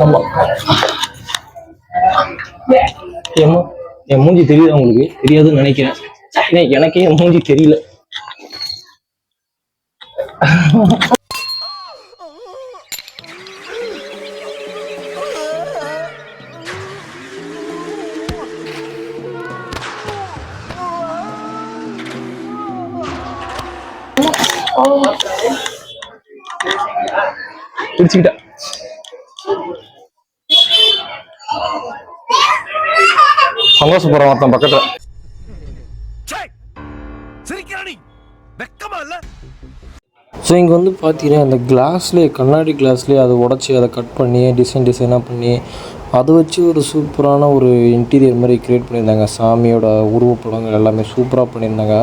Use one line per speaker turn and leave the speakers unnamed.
ஆமா. என் மூஞ்சி தெரியுதா உங்களுக்கு? தெரியாதுன்னு நினைக்கிறேன். எனக்கே என் மூஞ்சி தெரியல. பிடிச்சுக்கிட்ட சந்தோஷப்படுற ஒருத்தன் பக்கத்துல. ஸோ இங்கே வந்து பார்த்தீங்கன்னா அந்த கிளாஸ்லேயே, கண்ணாடி கிளாஸ்லேயே அதை உடச்சி அதை கட் பண்ணி டிசைனாக பண்ணி அதை வச்சு ஒரு சூப்பரான ஒரு இன்டீரியர் மாதிரி க்ரியேட் பண்ணியிருந்தாங்க. சாமியோட உருவப்படங்கள் எல்லாமே சூப்பராக பண்ணியிருந்தாங்க.